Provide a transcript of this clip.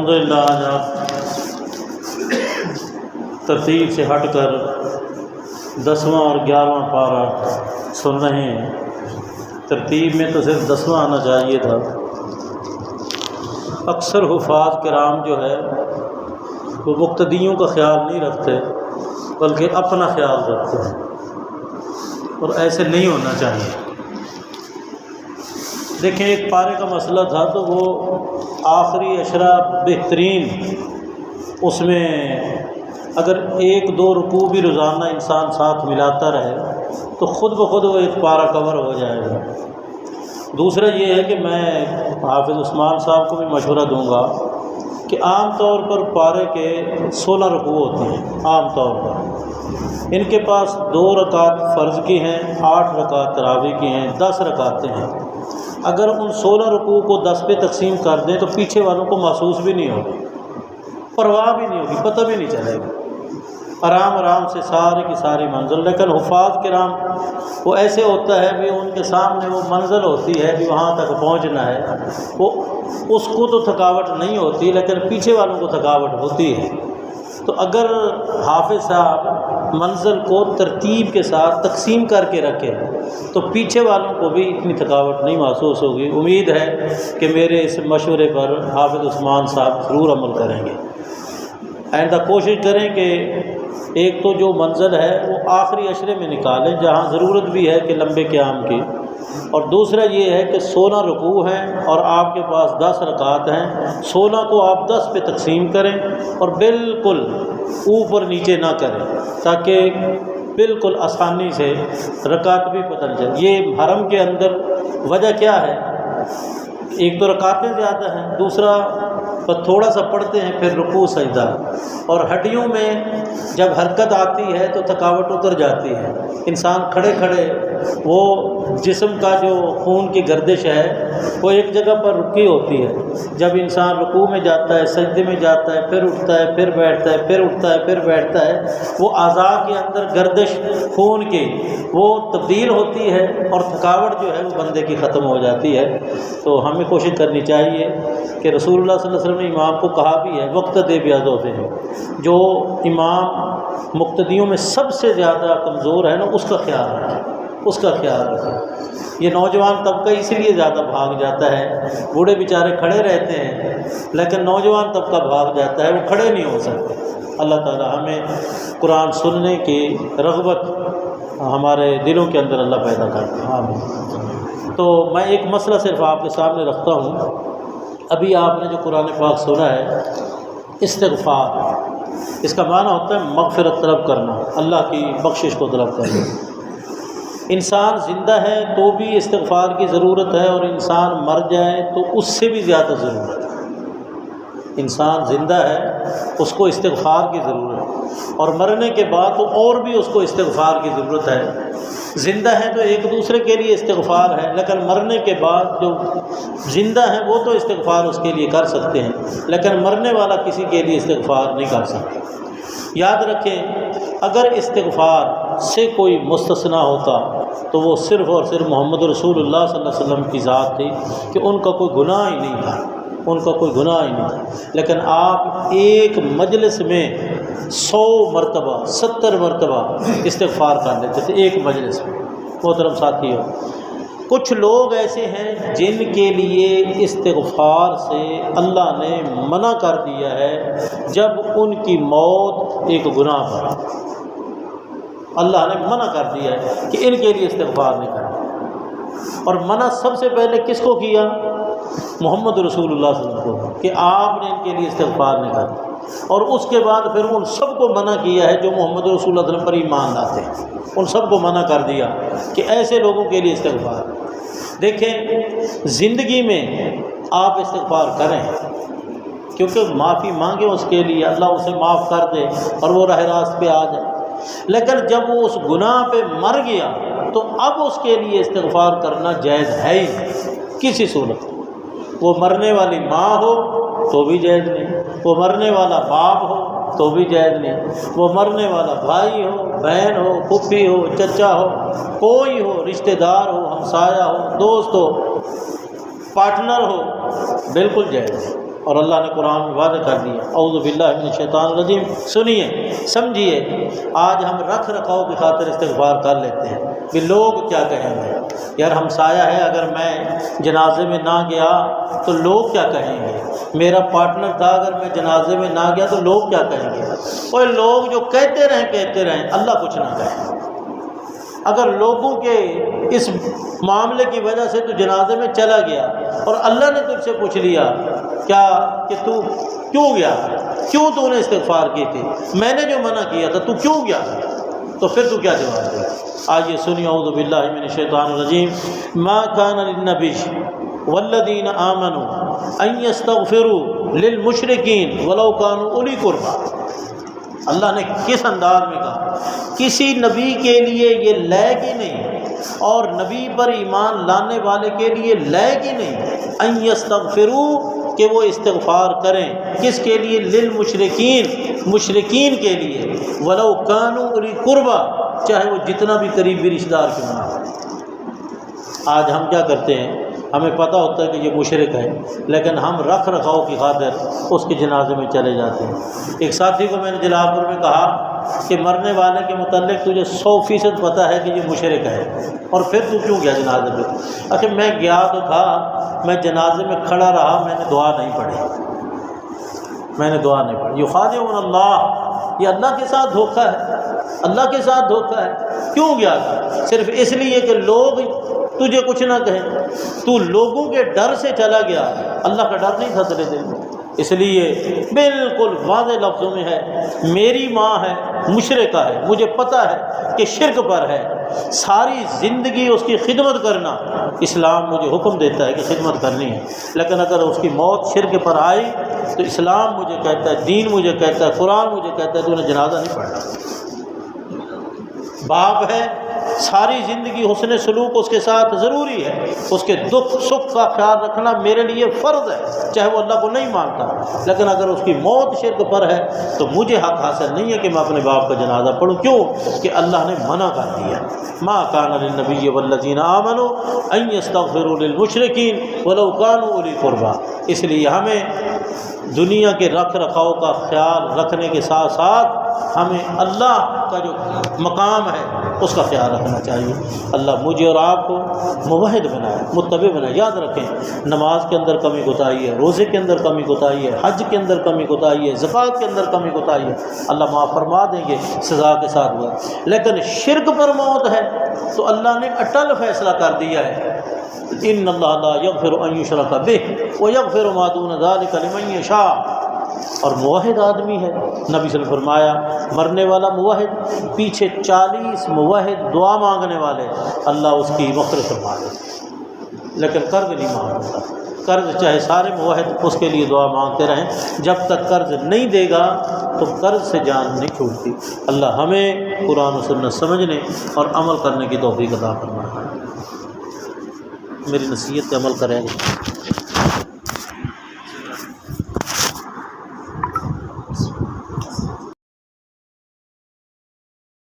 الحمدللہ آج آپ ترتیب سے ہٹ کر 10واں اور 11واں پارہ سن رہے ہیں۔ ترتیب میں تو صرف 10واں آنا چاہیے تھا۔ اکثر حفاظ کرام جو ہے وہ مقتدیوں کا خیال نہیں رکھتے بلکہ اپنا خیال رکھتے ہیں، اور ایسے نہیں ہونا چاہیے۔ دیکھیں، ایک پارے کا مسئلہ تھا تو وہ آخری اشرا بہترین، اس میں اگر 1-2 رکوع بھی روزانہ انسان ساتھ ملاتا رہے تو خود بخود وہ ایک پارہ کور ہو جائے گا۔ دوسرا یہ ہے کہ میں حافظ عثمان صاحب کو بھی مشورہ دوں گا کہ عام طور پر پارے کے 16 رکوع ہوتے ہیں۔ عام طور پر ان کے پاس 2 رکعت فرض کی ہیں، 8 رکعت تراویح کی ہیں، 10 رکعتیں ہیں۔ اگر ان 16 رکوع کو 10 پہ تقسیم کر دیں تو پیچھے والوں کو محسوس بھی نہیں ہوگی، پرواہ بھی نہیں ہوگی، پتہ بھی نہیں چلے گا، آرام سے سارے کی ساری منزل۔ لیکن حفاظ کرام وہ ایسے ہوتا ہے بھی ان کے سامنے وہ منزل ہوتی ہے بھی وہاں تک پہنچنا ہے، وہ اس کو تو تھکاوٹ نہیں ہوتی لیکن پیچھے والوں کو تھکاوٹ ہوتی ہے۔ تو اگر حافظ صاحب منزل کو ترتیب کے ساتھ تقسیم کر کے رکھے تو پیچھے والوں کو بھی اتنی تھکاوٹ نہیں محسوس ہوگی۔ امید ہے کہ میرے اس مشورے پر حافظ عثمان صاحب ضرور عمل کریں گے۔ آئندہ کوشش کریں کہ ایک تو جو منزل ہے وہ آخری عشرے میں نکالیں جہاں ضرورت بھی ہے کہ لمبے قیام کی، اور دوسرا یہ ہے کہ 16 رکوع ہیں اور آپ کے پاس 10 رکعت ہیں، 16 کو آپ 10 پہ تقسیم کریں اور بالکل اوپر نیچے نہ کریں تاکہ بالکل آسانی سے رکعت بھی پتہ نہیں چلے۔ یہ حرم کے اندر وجہ کیا ہے؟ ایک تو رکعتیں زیادہ ہیں، دوسرا تھوڑا سا پڑھتے ہیں پھر رکوع سجدہ، اور ہڈیوں میں جب حرکت آتی ہے تو تھکاوٹ اتر جاتی ہے۔ انسان کھڑے کھڑے وہ جسم کا جو خون کی گردش ہے وہ ایک جگہ پر رکی ہوتی ہے۔ جب انسان رکوع میں جاتا ہے، سجدے میں جاتا ہے، پھر اٹھتا ہے، پھر بیٹھتا ہے، پھر اٹھتا ہے، پھر بیٹھتا ہے، وہ اعضاء کے اندر گردش خون کی وہ تبدیل ہوتی ہے اور تھکاوٹ جو ہے وہ بندے کی ختم ہو جاتی ہے۔ تو ہمیں کوشش کرنی چاہیے کہ رسول اللہ صلی اللہ علیہ وسلم نے امام کو کہا بھی ہے وقت دے بیاضوں سے، جو امام مقتدیوں میں سب سے زیادہ کمزور ہے نا اس کا خیال رکھیں، اس کا خیال رکھیں۔ یہ نوجوان طبقہ اس لیے زیادہ بھاگ جاتا ہے، بوڑھے بیچارے کھڑے رہتے ہیں لیکن نوجوان طبقہ بھاگ جاتا ہے، وہ کھڑے نہیں ہو سکتے۔ اللہ تعالی ہمیں قرآن سننے کی رغبت ہمارے دلوں کے اندر اللہ پیدا کرتا ہے، آمین۔ تو میں ایک مسئلہ صرف آپ کے سامنے رکھتا ہوں۔ ابھی آپ نے جو قرآن پاک سنا ہے استغفار، اس کا معنی ہوتا ہے مغفرت طلب کرنا، اللہ کی بخشش کو طلب کرنا۔ انسان زندہ ہے تو بھی استغفار کی ضرورت ہے، اور انسان مر جائے تو اس سے بھی زیادہ ضرورت ہے۔ انسان زندہ ہے اس کو استغفار کی ضرورت ہے، اور مرنے کے بعد تو اور بھی اس کو استغفار کی ضرورت ہے۔ زندہ ہے تو ایک دوسرے کے لیے استغفار ہے، لیکن مرنے کے بعد جو زندہ ہیں وہ تو استغفار اس کے لیے کر سکتے ہیں، لیکن مرنے والا کسی کے لیے استغفار نہیں کر سکتا۔ یاد رکھیں، اگر استغفار سے کوئی مستثنا ہوتا تو وہ صرف اور صرف محمد رسول اللہ صلی اللہ علیہ وسلم کی ذات تھی کہ ان کا کوئی گناہ ہی نہیں تھا، ان کا کوئی گناہ ہی نہیں تھا۔ لیکن آپ ایک مجلس میں 100 مرتبہ 70 مرتبہ استغفار کر لیتے تھے ایک مجلس میں۔ محترم ساتھیو، کچھ لوگ ایسے ہیں جن کے لیے استغفار سے اللہ نے منع کر دیا ہے جب ان کی موت ایک گناہ پر، اللہ نے منع کر دیا ہے کہ ان کے لیے استغفار نہیں کرنا۔ اور منع سب سے پہلے کس کو کیا؟ محمد رسول اللہ صلی اللہ علیہ وسلم کو، کہ آپ نے ان کے لیے استغفار نہیں کرنا، اور اس کے بعد پھر ان سب کو منع کیا ہے جو محمد رسول اللہ صلی اللہ علیہ وسلم پر ایمان لاتے ہیں، ان سب کو منع کر دیا کہ ایسے لوگوں کے لیے استغفار۔ دیکھیں، زندگی میں آپ استغفار کریں کیونکہ معافی مانگیں اس کے لیے، اللہ اسے معاف کر دے اور وہ راہ راست پہ آ جائے۔ لیکن جب وہ اس گناہ پہ مر گیا تو اب اس کے لیے استغفار کرنا جائز ہے ہی نہیں کسی صورت۔ وہ مرنے والی ماں ہو تو بھی جائز نہیں، وہ مرنے والا باپ ہو تو بھی جائز نہیں، وہ مرنے والا بھائی ہو، بہن ہو، پھوپھی ہو، چچا ہو، کوئی ہو، رشتہ دار ہو، ہمسایہ ہو، دوست ہو، پارٹنر ہو، بالکل جائز ہے۔ اور اللہ نے قرآن میں وعدہ کر دیا۔ اعوذ باللہ من الشیطان الرجیم۔ سنیے، سمجھیے، آج ہم رکھ رکھاؤ کی خاطر استغفار کر لیتے ہیں کہ لوگ کیا کہیں گے۔ یار ہمسایہ ہے، اگر میں جنازے میں نہ گیا تو لوگ کیا کہیں گے؟ میرا پارٹنر تھا، اگر میں جنازے میں نہ گیا تو لوگ کیا کہیں گے؟ اور لوگ جو کہتے رہیں اللہ کچھ نہ کہے۔ اگر لوگوں کے اس معاملے کی وجہ سے تو جنازے میں چلا گیا اور اللہ نے تجھ سے پوچھ لیا کیا کہ تو کیوں گیا، کیوں تو نے استغفار کی تھی، میں نے جو منع کیا تھا تو کیوں گیا، تو پھر تو کیا جواب دے؟ آئیے سنیے، اعوذ باللہ من الشیطان الرجیم۔ ما کان للنبی والذین آمنوا ان یستغفروا للمشرکین ولو کانوا اولی قربی۔ اللہ نے کس انداز میں کہا؟ کسی نبی کے لیے یہ لائق ہی نہیں، اور نبی پر ایمان لانے والے کے لیے لائق ہی نہیں ان یستغفروا کہ وہ استغفار کریں، کس کے لیے؟ للمشرکین، مشرکین کے لیے، ولو کانوا اولی قربی، چاہے وہ جتنا بھی قریبی رشتہ دار کیوں نہ ہو۔ آج ہم کیا کرتے ہیں؟ ہمیں پتہ ہوتا ہے کہ یہ مشرک ہے، لیکن ہم رکھ رکھاؤ کی خاطر اس کے جنازے میں چلے جاتے ہیں۔ ایک ساتھی کو میں نے جلال پور میں کہا کہ مرنے والے کے متعلق تجھے 100% پتہ ہے کہ یہ مشرک ہے، اور پھر تو کیوں گیا جنازے میں؟ اچھا میں گیا تو تھا، میں جنازے میں کھڑا رہا، میں نے دعا نہیں پڑھی، میں نے دعا نہیں پڑھی۔ یخادعون اللہ، یہ اللہ کے ساتھ دھوکہ ہے، اللہ کے ساتھ دھوکہ ہے۔ کیوں گیا تھا؟ صرف اس لیے کہ لوگ تجھے کچھ نہ کہیں، تو لوگوں کے ڈر سے چلا گیا، اللہ کا ڈر نہیں تھا تیرے دل میں۔ اس لیے بالکل واضح لفظوں میں ہے، میری ماں ہے، مشرکہ ہے، مجھے پتہ ہے کہ شرک پر ہے، ساری زندگی اس کی خدمت کرنا اسلام مجھے حکم دیتا ہے کہ خدمت کرنی ہے، لیکن اگر اس کی موت شرک پر آئی تو اسلام مجھے کہتا ہے، دین مجھے کہتا ہے، قرآن مجھے کہتا ہے تو انہیں جنازہ نہیں پڑھنا۔ باپ ہے، ساری زندگی حسن سلوک اس کے ساتھ ضروری ہے، اس کے دکھ سکھ کا خیال رکھنا میرے لیے فرض ہے، چاہے وہ اللہ کو نہیں مانتا، لیکن اگر اس کی موت شرک پر ہے تو مجھے حق حاصل نہیں ہے کہ میں اپنے باپ کا جنازہ پڑھوں۔ کیوں کہ اللہ نے منع کر دیا، ما کان للنبی والذین آمنوا ان یستغفروا للمشرکین ولو کانوا اولی قربی۔ اس لیے ہمیں دنیا کے رکھ رکھاؤ کا خیال رکھنے کے ساتھ ساتھ ہمیں اللہ کا جو مقام ہے اس کا خیال رکھنا چاہیے۔ اللہ مجھے اور آپ کو موحد بنائے، متبع بنائے۔ یاد رکھیں، نماز کے اندر کمی کوتاہی ہے، روزے کے اندر کمی کوتاہی ہے، حج کے اندر کمی کوتاہی ہے، زکوٰۃ کے اندر کمی کوتاہی ہے، اللہ معاف فرما دیں گے سزا کے ساتھ ہوا۔ لیکن شرک پر موت ہے تو اللہ نے اٹل فیصلہ کر دیا ہے، ان اللہ لا یغفر ان یشرک بہ ویغفر ما دون ذلک لمن یشاء۔ اور موحد آدمی ہے، نبی صلی اللہ علیہ وسلم فرمایا مرنے والا موحد، پیچھے 40 موحد دعا مانگنے والے، اللہ اس کی مغفرت فرما دے، لیکن قرض نہیں مانگتا۔ قرض چاہے سارے موحد اس کے لیے دعا مانگتے رہیں، جب تک قرض نہیں دے گا تو قرض سے جان نہیں چھوٹتی۔ اللہ ہمیں قرآن و سنت سمجھنے اور عمل کرنے کی توفیق عطا فرمائے۔ میری نصیحت پہ عمل کریں گے۔